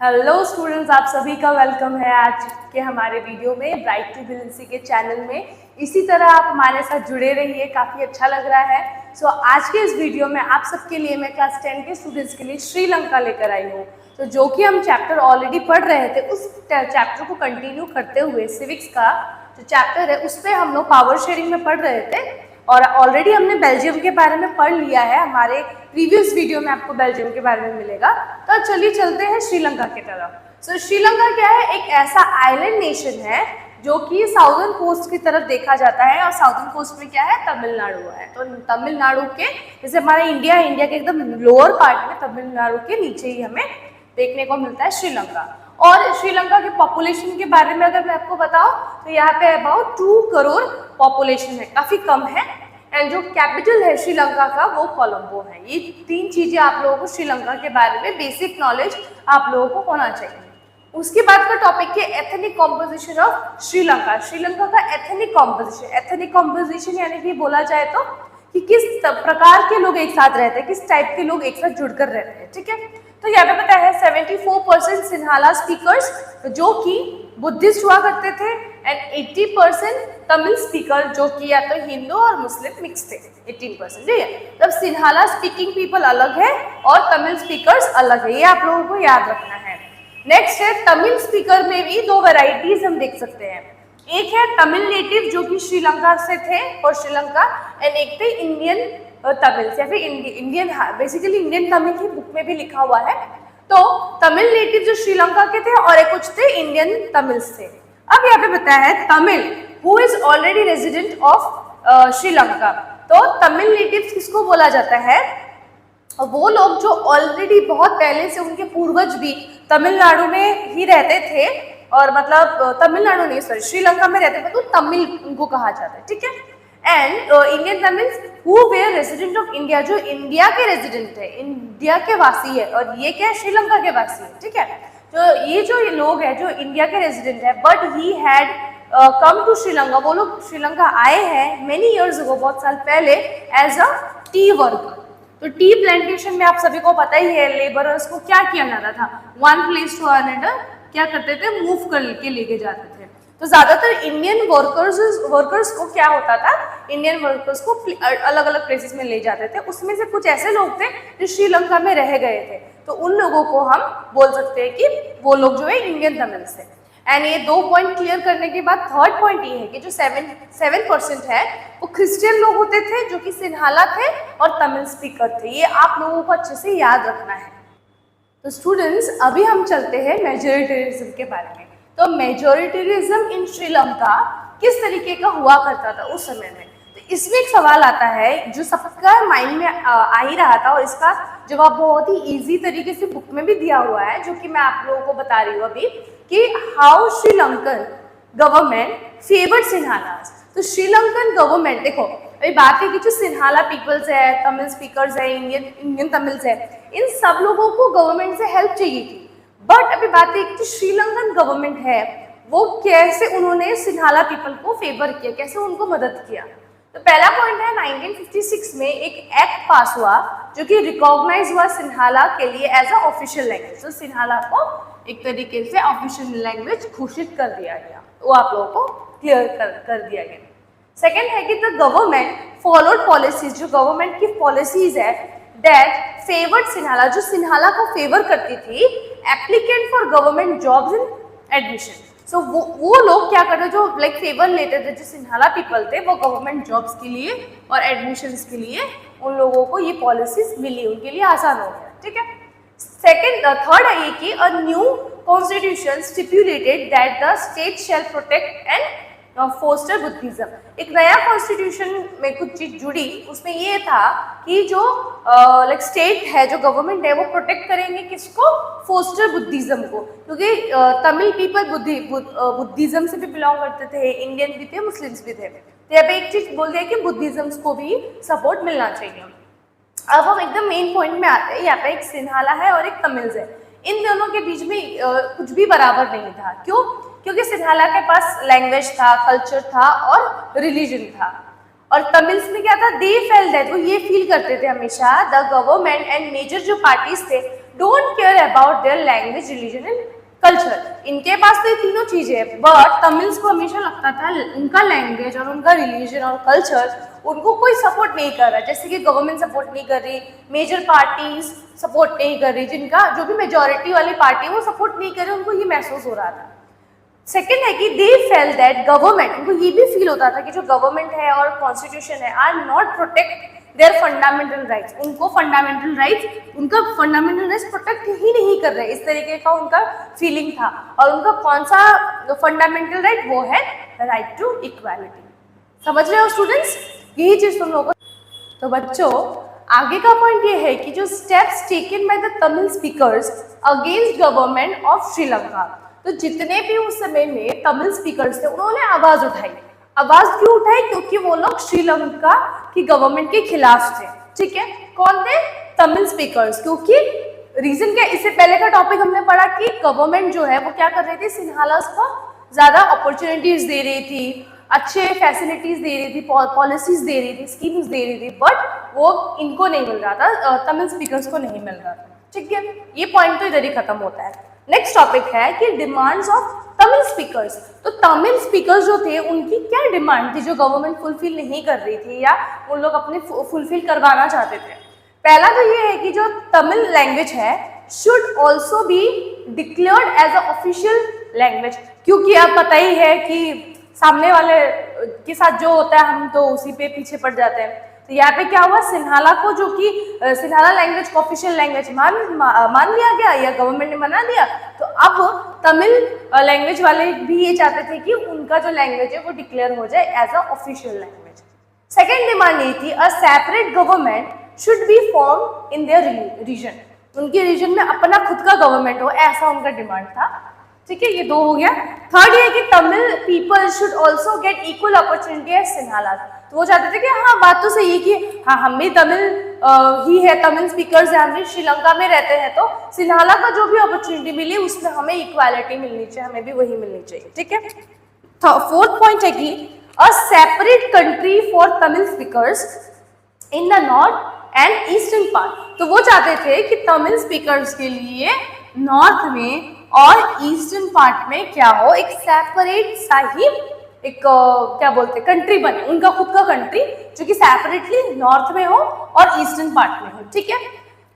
Hello students, आप सभी का वेलकम है आज के हमारे वीडियो में ब्राइट टू ब्रिलियंसी के चैनल में। इसी तरह आप हमारे साथ जुड़े रहिए, काफ़ी अच्छा लग रहा है। सो आज के इस वीडियो में आप सबके लिए मैं क्लास 10 के स्टूडेंट्स के लिए श्रीलंका लेकर आई हूँ। तो जो कि हम चैप्टर ऑलरेडी पढ़ रहे थे, उस चैप्टर को कंटिन्यू करते हुए सिविक्स का जो चैप्टर है उस पर हम लोग पावर शेयरिंग में पढ़ रहे थे और ऑलरेडी हमने बेल्जियम के बारे में पढ़ लिया है। हमारे प्रीवियस वीडियो में आपको बेल्जियम के बारे में मिलेगा। तो चलिए चलते हैं श्रीलंका की तरफ। सो श्रीलंका क्या है? एक ऐसा आइलैंड नेशन है जो कि साउदर्न कोस्ट की तरफ देखा जाता है और साउदर्न कोस्ट में क्या है? तमिलनाडु है। तो तमिलनाडु के जैसे हमारा इंडिया है, इंडिया के एकदम लोअर पार्ट में तमिलनाडु के नीचे ही हमें देखने को मिलता है श्रीलंका। और श्रीलंका के पॉपुलेशन के बारे में अगर मैं आपको बताऊं तो यहाँ पे अबाउट 2 करोड़ पॉपुलेशन है, काफी कम है। एंड जो कैपिटल है श्रीलंका का वो कोलंबो है। ये 3 चीजें आप लोगों को श्रीलंका के बारे में बेसिक नॉलेज आप लोगों को होना चाहिए। उसके बाद का टॉपिक है ethnic composition of Sri Lanka. Sri Lanka का एथनिक कॉम्पोजिशन यानी कि बोला जाए तो कि किस प्रकार के लोग एक साथ रहते हैं, किस टाइप के लोग एक साथ जुड़कर रहते हैं। ठीक है, तो यहाँ पे पता है 74% सिन्हाला स्पीकर्स जो कि बुद्धिस्ट हुआ करते थे एंड 80% तमिल स्पीकर जो कि या तो हिंदू और मुस्लिम मिक्स थे। 18%, ठीक है। तब सिन्हाला स्पीकिंग पीपल अलग है और तमिल स्पीकर्स अलग है, ये आप लोगों को याद रखना है। नेक्स्ट है तमिल स्पीकर में भी 2 वेराइटीज हम देख सकते हैं। एक है तमिल नेटिव जो कि श्रीलंका से थे और श्रीलंका, एंड एक थे इंडियन तमिल या फिर इंडियन, बेसिकली इंडियन तमिल की बुक में भी लिखा हुआ है। तो तमिल नेटिव जो श्रीलंका के थे और एक कुछ थे इंडियन तमिल्स थे। अब यहाँ पे बताया है Tamil who is already resident of Sri Lanka. तो तमिल नेटिव्स किसको बोला जाता है? वो लोग जो ऑलरेडी बहुत पहले से उनके पूर्वज भी तमिलनाडु में ही रहते थे, और मतलब तमिलनाडु नहीं सॉरी श्रीलंका में रहते थे, तो तमिल उनको कहा जाता है। ठीक है। And Indian Tamils who were resident of India, जो इंडिया के रेजिडेंट है, इंडिया के वासी है, और ये क्या है? श्रीलंका के वासी है। ठीक है, तो ये जो लोग है जो इंडिया के रेजिडेंट है but he had come to Sri Lanka, वो लोग श्रीलंका आए हैं मेनी ईयर्स अगो, बहुत साल पहले, एज अ टी वर्कर। तो टी प्लांटेशन में आप सभी को पता ही है लेबरर्स को क्या किया जाता था, वन प्लेस टू अनदर क्या करते थे? मूव करके लेके जाते थे। तो ज्यादातर इंडियन वर्कर्स को क्या होता था? इंडियन वर्कर्स को अलग अलग प्लेसेस में ले जाते थे। उसमें से कुछ ऐसे लोग थे जो श्रीलंका में रह गए थे, तो उन लोगों को हम बोल सकते हैं कि वो लोग जो है इंडियन तमिल्स है। एंड ये 2 पॉइंट क्लियर करने के बाद थर्ड पॉइंट ये है कि जो 7% है वो क्रिश्चियन लोग होते थे जो कि सिन्हाला थे और तमिल स्पीकर थे। ये आप लोगों को अच्छे से याद रखना है। तो स्टूडेंट्स, अभी हम चलते हैं मेजोरिटेरिज्म के बारे में। तो मेजोरिटेरिज्म इन श्रीलंका किस तरीके का हुआ करता था उस समय में? तो इसमें एक सवाल आता है जो सबका माइंड में आ ही रहा था, और इसका जवाब बहुत ही इजी तरीके से बुक में भी दिया हुआ है, जो कि मैं आप लोगों को बता रही हूँ अभी, कि how Sri Lankan government favoured Sinhalese. तो श्रीलंकन गवर्नमेंट, देखो अभी बात है कि जो सिन्हाला पीपल्स है, तमिल स्पीकर्स है, इंडियन तमिल्स है, इन सब लोगों को गवर्नमेंट से हेल्प चाहिए थी। बट अभी बात है कि श्रीलंकन गवर्नमेंट है वो कैसे उन्होंने सिन्हाला पीपल को फेवर किया, कैसे उनको मदद किया। तो पहला पॉइंट है 1956 में एक एक्ट पास हुआ जो कि रिकॉग्नाइज हुआ सिन्हाला के लिए एज अ ऑफिशियल लैंग्वेज। तो सिन्हाला को एक तरीके से ऑफिशियल लैंग्वेज घोषित कर दिया गया, वो आप लोगों को क्लियर कर दिया गया। सेकेंड है कि द गवर्नमेंट फॉलोड पॉलिसीज, जो गवर्नमेंट की पॉलिसीज है दैट फेवर्ड सिन्हाला, जो सिन्हाला को फेवर करती थी, applicant for government jobs in admission. So वो लोग क्या करते, जो लाइक फेवर लेते थे, जो सिन्हाला पीपल थे, वो गवर्नमेंट जॉब्स के लिए और एडमिशन्स के लिए उन लोगों को ये पॉलिसीज मिली, उनके लिए आसान हो गया। ठीक है। थर्ड है ये कि a new constitution stipulated that the state shall protect and foster Buddhism. एक नया कॉन्स्टिट्यूशन में कुछ चीज जुड़ी, उसमें ये था कि जो लाइक स्टेट है, जो गवर्नमेंट है, वो प्रोटेक्ट करेंगे किसको? फोस्टर बुद्धिज्म को, क्योंकि तमिल पीपल बुद्धिज्म से भी बिलोंग करते थे, इंडियन भी थे, मुस्लिम्स भी थे। तो यहाँ पे एक चीज बोल दिया कि बुद्धिज्म को भी सपोर्ट मिलना चाहिए। अब हम एकदम मेन पॉइंट में आते हैं। यहाँ पे एक सिन्हाला है और एक तमिल्स है, इन दोनों के बीच में कुछ भी बराबर नहीं था। क्यों? क्योंकि सिन्हाला के पास लैंग्वेज था, कल्चर था और रिलीजन था, और तमिल्स में क्या था? दे फेल्ट दैट, वो ये फील करते थे हमेशा द गवर्नमेंट एंड मेजर जो पार्टीज थे don't care about their language, religion and culture. इनके पास तो ये तीनों चीजें हैं, बट तमिल्स को हमेशा लगता था उनका लैंग्वेज और उनका रिलीजन और कल्चर उनको कोई सपोर्ट नहीं कर रहा, जैसे कि गवर्नमेंट सपोर्ट नहीं कर रही, मेजर पार्टीज सपोर्ट नहीं कर रही, जिनका जो भी मेजोरिटी वाली पार्टी वो सपोर्ट नहीं कर रही, उनको ये महसूस हो रहा था। सेकेंड है कि दे फेल दैट गवर्नमेंट, उनको ये भी फील होता था कि जो गवर्नमेंट है और कॉन्स्टिट्यूशन है are not protect their fundamental rights, उनको फंडामेंटल राइट्स, उनका फंडामेंटल राइट्स प्रोटेक्ट ही नहीं कर रहे, इस तरीके का उनका फीलिंग था। और उनका कौन सा फंडामेंटल राइट, वो है राइट टू इक्वालिटी। समझ रहे हो स्टूडेंट्स, यही चीज तुम लोगों को। तो बच्चों आगे का पॉइंट ये है कि जो steps taken by the Tamil speakers against government of Sri Lanka, तो जितने भी उस समय में तमिल स्पीकर्स थे उन्होंने आवाज उठाई। आवाज क्यों उठाई? क्योंकि वो लोग श्रीलंका की गवर्नमेंट के खिलाफ थे। ठीक है, कौन थे? तमिल स्पीकर्स। क्योंकि रीजन क्या, इससे पहले का टॉपिक हमने पढ़ा कि गवर्नमेंट जो है वो क्या कर रही थी, सिन्हालास को ज्यादा अपॉर्चुनिटीज दे रही थी, अच्छे फैसिलिटीज दे रही थी, पॉलिसीज दे रही थी, स्कीम्स दे रही थी, बट वो इनको नहीं मिल रहा था, तमिल स्पीकर्स को नहीं मिल रहा था। ठीक है, ये पॉइंट तो इधर ही खत्म होता है। नेक्स्ट टॉपिक है कि डिमांड्स ऑफ तमिल स्पीकर्स। तो तमिल स्पीकर्स जो थे उनकी क्या डिमांड थी जो गवर्नमेंट फुलफिल नहीं कर रही थी या उन लोग अपने फुलफिल करवाना चाहते थे? पहला तो ये है कि जो तमिल लैंग्वेज है should also be declared as a official language, क्योंकि आप पता ही है कि सामने वाले के साथ जो होता है हम तो उसी पे पीछे पड़ जाते हैं। तो यहाँ पे क्या हुआ, सिन्हाला को जो कि सिन्हाला लैंग्वेज को ऑफिशियल लैंग्वेज मान लिया गया या गवर्नमेंट ने मना दिया, तो अब तमिल लैंग्वेज वाले भी ये चाहते थे कि उनका जो लैंग्वेज है वो डिक्लेयर हो जाए as a official language. Second demand ये थी a separate government should be form in their region, उनके रीजन में अपना खुद का गवर्नमेंट हो, ऐसा उनका डिमांड था। ठीक है, ये दो हो गया। थर्ड ये कि Tamil people should also get equal opportunity as Sinhalas, तो वो चाहते थे कि हाँ बात तो सही है कि हाँ हम भी तमिल ही है, तमिल स्पीकर्स हैं, हम भी श्रीलंका में रहते हैं, तो सिन्हाला का जो भी अपॉर्चुनिटी मिली उसमें हमें इक्वालिटी मिलनी चाहिए, हमें भी वही मिलनी चाहिए। ठीक है, तो फोर्थ पॉइंट है कि a separate country for Tamil speakers in the north and eastern part, तो वो चाहते थे कि तमिल स्पीकर्स के लिए नॉर्थ में और ईस्टर्न पार्ट में क्या हो, एक सेपरेट सा ही एक क्या बोलते हैं कंट्री बने, उनका खुद का कंट्री जो कि सेपरेटली नॉर्थ में हो और ईस्टर्न पार्ट में हो। ठीक है,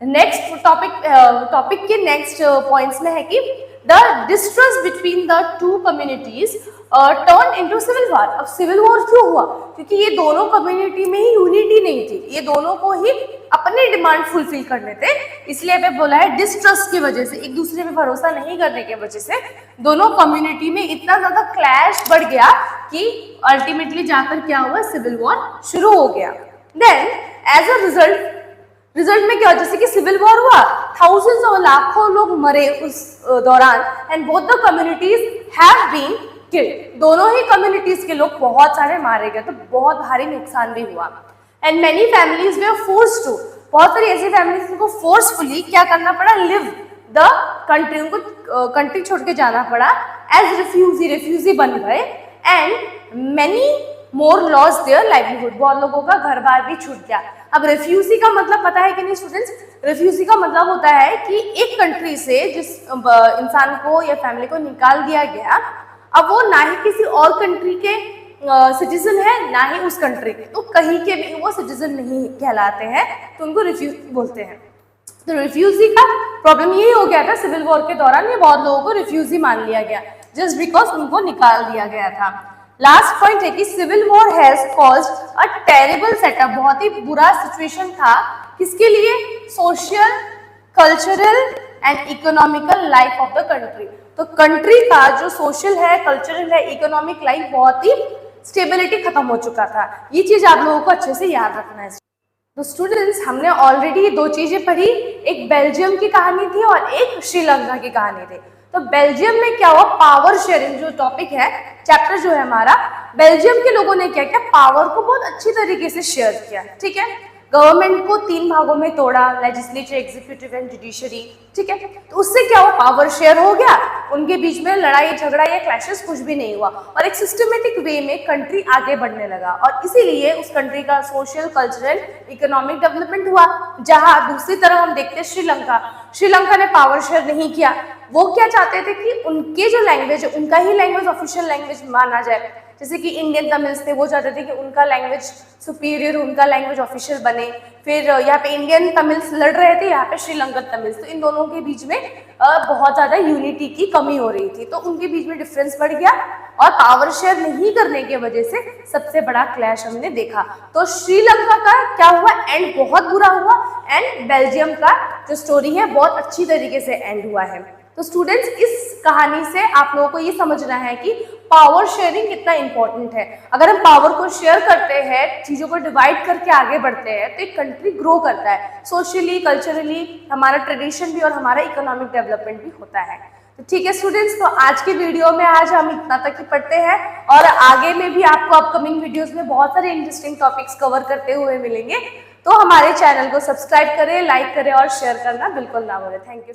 नेक्स्ट टॉपिक के नेक्स्ट पॉइंट्स में है कि the distress between the two communities turn into civil war. अब सिविल वॉर क्यों हुआ? क्योंकि ये दोनों कम्युनिटी में ही यूनिटी नहीं थी, ये दोनों को ही अपने डिमांड फुलफिल करने थे, इसलिए अभी बोला है डिस्ट्रस्ट की वजह से, एक दूसरे पे भरोसा नहीं करने की वजह से दोनों कम्युनिटी में इतना ज्यादा क्लैश बढ़ गया कि अल्टीमेटली जाकर क्या हुआ, सिविल वॉर शुरू हो गया। देन एज अ रिजल्ट में क्या, जैसे कि सिविल वॉर हुआ, थाउजेंड्स और लाखों लोग मरे उस दौरान, and both the communities have been killed, दोनों ही कम्युनिटीज के लोग बहुत सारे मारे गए, तो बहुत भारी नुकसान भी हुआ। And many families were force to, बहुत सारी ऐसी फैमिलीज को फोर्सफुली क्या करना पड़ा, लिव द कंट्री, उनको कंट्री छोड़ के जाना पड़ा, एज रेफ्यूजी बन गए, and many more lost their livelihood, बहुत लोगों का घर बार भी छूट गया। अब रेफ्यूजी का मतलब पता है कि नहीं स्टूडेंट्स? रेफ्यूजी का मतलब होता है कि एक कंट्री से जिस इंसान को या फैमिली को निकाल दिया गया, अब वो ना ही किसी और कंट्री के सिटीजन है ना ही उस कंट्री के, तो कहीं के भी वो सिटीजन नहीं कहलाते हैं, तो उनको रिफ्यूजी बोलते हैं। तो रिफ्यूजी का प्रॉब्लम यही हो गया था सिविल वॉर के दौरान, ये बहुत लोगों को रिफ्यूजी मान लिया गया जस्ट बिकॉज उनको निकाल दिया गया था। लास्ट पॉइंट है कि civil war has caused a terrible setup, बहुत ही बुरा सिचुएशन था किसके लिए, social, cultural and economical life of the country. तो कंट्री का जो सोशल है, कल्चरल है, इकोनॉमिक लाइफ बहुत ही स्टेबिलिटी खत्म हो चुका था। ये चीज आप लोगों को अच्छे से याद रखना है। तो स्टूडेंट्स हमने ऑलरेडी दो चीजें पढ़ी, एक बेल्जियम की कहानी थी और एक श्रीलंका की कहानी थी। तो बेल्जियम में क्या हुआ, पावर शेयरिंग जो टॉपिक है, चैप्टर जो है हमारा, बेल्जियम के लोगों ने क्या किया, पावर को बहुत अच्छी तरीके से शेयर किया। ठीक है, गवर्नमेंट को 3 भागों में तोड़ा, लेजिस्लेचर, एग्जीक्यूटिव एंड जुडिशरी, ठीक है। तो उससे क्या हुआ, पावर शेयर हो गया, उनके बीच में लड़ाई झगड़ा या क्लैशेस कुछ भी नहीं हुआ और एक सिस्टमेटिक वे में कंट्री आगे बढ़ने लगा और इसीलिए उस कंट्री का सोशल, कल्चरल, इकोनॉमिक डेवलपमेंट हुआ। जहां दूसरी तरफ हम देखते हैं श्रीलंका ने पावर शेयर नहीं किया। वो क्या चाहते थे कि उनके जो लैंग्वेज है उनका ही लैंग्वेज ऑफिशियल लैंग्वेज माना जाए। जैसे कि इंडियन तमिल्स थे, वो चाहते थे कि उनका लैंग्वेज सुपीरियर, उनका लैंग्वेज ऑफिशियल बने। फिर यहाँ पे इंडियन तमिल्स लड़ रहे थे, यहाँ पे श्रीलंकन तमिल्स, तो इन दोनों के बीच में बहुत ज़्यादा यूनिटी की कमी हो रही थी, तो उनके बीच में डिफरेंस बढ़ गया और पावर शेयर नहीं करने की वजह से सबसे बड़ा क्लैश हमने देखा। तो श्रीलंका का क्या हुआ, एंड बहुत बुरा हुआ, एंड बेल्जियम का जो स्टोरी है बहुत अच्छी तरीके से एंड हुआ है। तो स्टूडेंट्स, इस कहानी से आप लोगों को ये समझना है कि पावर शेयरिंग कितना इंपॉर्टेंट है। अगर हम पावर को शेयर करते हैं, चीज़ों को डिवाइड करके आगे बढ़ते हैं, तो एक कंट्री ग्रो करता है, सोशली, कल्चरली, हमारा ट्रेडिशन भी और हमारा इकोनॉमिक डेवलपमेंट भी होता है। तो ठीक है स्टूडेंट्स, तो आज की वीडियो में आज हम इतना तक ही पढ़ते हैं और आगे में भी आपको अपकमिंग वीडियोज़ में बहुत सारे इंटरेस्टिंग टॉपिक्स कवर करते हुए मिलेंगे। तो हमारे चैनल को सब्सक्राइब करें, लाइक करें और शेयर करना बिल्कुल ना भूलें। Thank you.